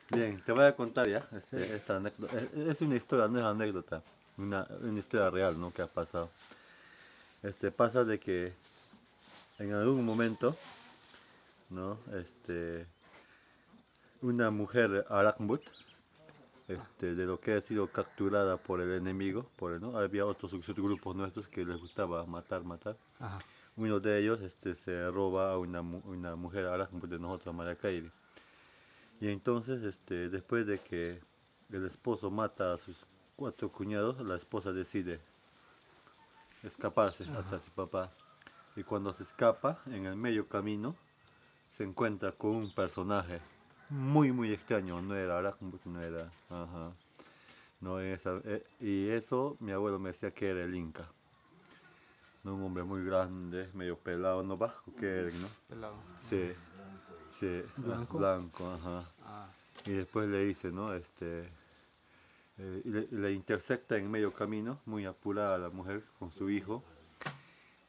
Bien, te voy a contar ya esta anécdota. Es una historia, no es anécdota, una historia real, ¿no? Que ha pasado. Pasa de que en algún momento, ¿no? Una mujer Arakmut, de lo que ha sido capturada por el enemigo, ¿no? Había otros subgrupos nuestros que les gustaba matar. Ajá. Uno de ellos, se roba a una mujer Arakmut de nosotros, Maracaibo. Y entonces, después de que el esposo mata a sus cuatro cuñados, la esposa decide escaparse hacia Ajá. su papá. Y cuando se escapa, en el medio camino, se encuentra con un personaje muy extraño. No era Arachmut, no era. Ajá. No y eso, mi abuelo me decía que era el Inca. ¿No? Un hombre muy grande, medio pelado, ¿no? Bajo que era, ¿no? Pelado. Sí, sí, Blanco. blanco, ajá. Ah. Y después le dice, ¿no? Le intersecta en medio camino, muy apurada la mujer con su hijo.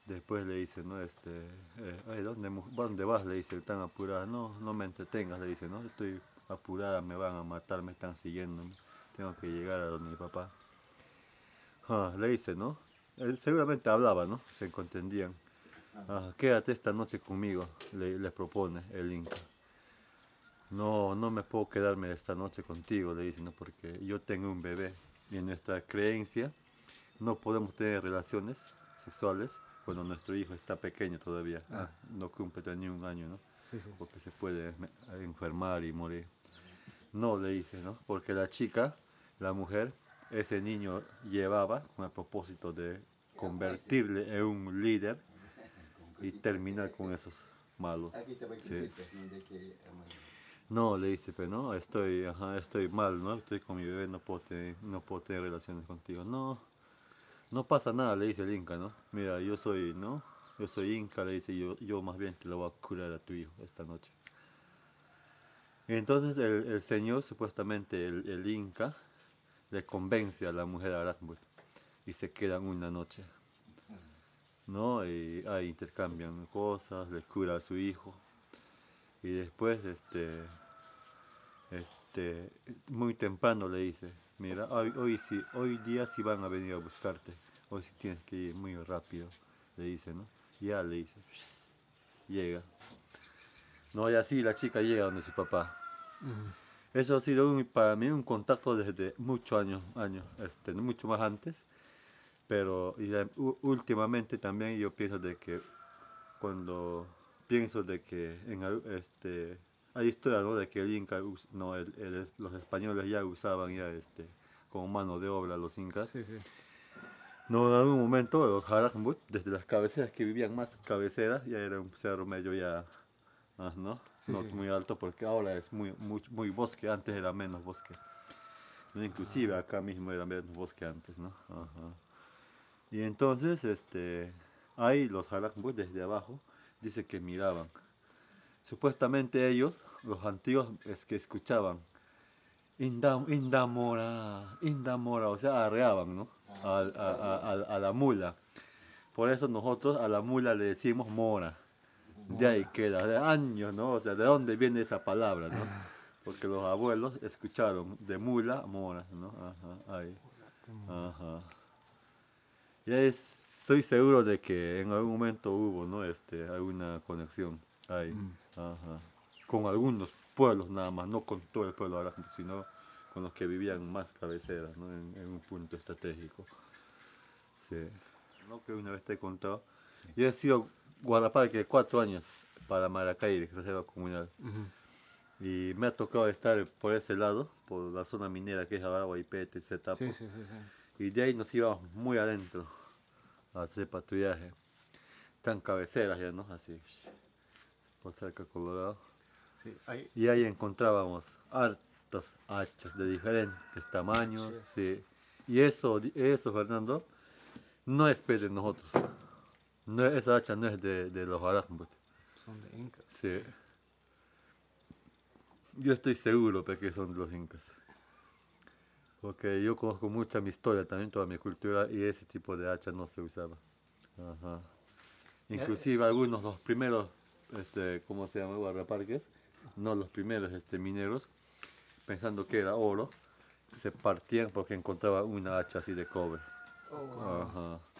Después le dice, ¿no? Ay, ¿dónde vas? Le dice, tan apurada. No, no me entretengas, le dice, ¿no? Estoy apurada, me van a matar, me están siguiendo. Tengo que llegar a donde mi papá. Le dice, ¿no? Él seguramente hablaba, ¿no? Se entendían. Quédate esta noche conmigo, le propone el Inca. No, no me puedo quedarme esta noche contigo, le dice, ¿no? Porque yo tengo un bebé y en nuestra creencia no podemos tener relaciones sexuales cuando nuestro hijo está pequeño todavía, Ah. no cumple ni un año, ¿no? Sí, sí. Porque se puede enfermar y morir. No, le dice, ¿no? Porque la chica, la mujer, ese niño llevaba con el propósito de convertirle en un líder y terminar con esos malos. Sí. No, le dice, pero no, estoy mal, ¿no? Estoy con mi bebé, no puedo tener relaciones contigo. No, no pasa nada, le dice el Inca, ¿no? Mira, yo soy, ¿no? Yo soy Inca, le dice, yo más bien te lo voy a curar a tu hijo esta noche. Entonces el señor, supuestamente el Inca, le convence a la mujer Arakbut y se quedan una noche, ¿no? Y ahí intercambian cosas, le cura a su hijo y después, este, muy temprano le dice, mira, hoy día sí van a venir a buscarte, hoy sí tienes que ir muy rápido, le dice, ¿no? Ya le dice, llega. No, y así la chica llega donde su papá. Ujú. Eso ha sido para mí un contacto desde muchos años, mucho más antes, pero últimamente también yo pienso de que cuando pienso de que hay historias, ¿no? De que el Inca, no, los españoles ya usaban ya como mano de obra los incas. Sí, sí. No, en algún momento los Harajmut, desde las cabeceras que vivían más cabeceras, ya era un cerro medio ya, ¿no? Sí, No sí. muy alto porque ahora es muy bosque, antes era menos bosque. ¿No? Inclusive Ah. acá mismo era menos bosque antes, ¿no? Ajá. Y entonces, ahí los Harajmut desde abajo, dice que miraban. Supuestamente ellos, los antiguos, es que escuchaban Indamora, o sea, arreaban, ¿no? A la mula. Por eso nosotros a la mula le decimos mora. De ahí Mora. queda, de años, ¿no? O sea, ¿de dónde viene esa palabra, no? Porque los abuelos escucharon de mula, mora, ¿no? Ajá, ahí. Mora, mora. Ajá. Estoy seguro de que en algún momento hubo, ¿no? Alguna conexión ahí. Mm. Ajá. Con algunos pueblos nada más, no con todo el pueblo Arácnido, sino con los que vivían más cabeceras, ¿no? En un punto estratégico. Sí. ¿No? Que una vez te he contado. Sí. Yo he sido guardaparque 4 años para Maracay, reserva comunal. Ujú. Y me ha tocado estar por ese lado, por la zona minera que es Aragua, Ipete, Sí, Setapo. sí, sí, sí. Y de ahí nos íbamos muy adentro a hacer patrullaje. Tan cabeceras ya, ¿no? Así, por cerca de Colorado. Sí, hay Y ahí encontrábamos hartas hachas de diferentes tamaños, hachas. sí. Y eso, Fernando, no es pues de nosotros. No, esa hacha no es de los Arachmut. Son de incas. Sí. Yo estoy seguro pues, que son de los incas. Porque yo conozco mucha mi historia, también toda mi cultura, y ese tipo de hacha no se usaba. Ajá. Eh, Inclusive algunos, los primeros, ¿cómo se llama? Guardaparques, no los primeros mineros, pensando que era oro, se partían porque encontraban una hacha así de cobre. Oh, wow. Ajá.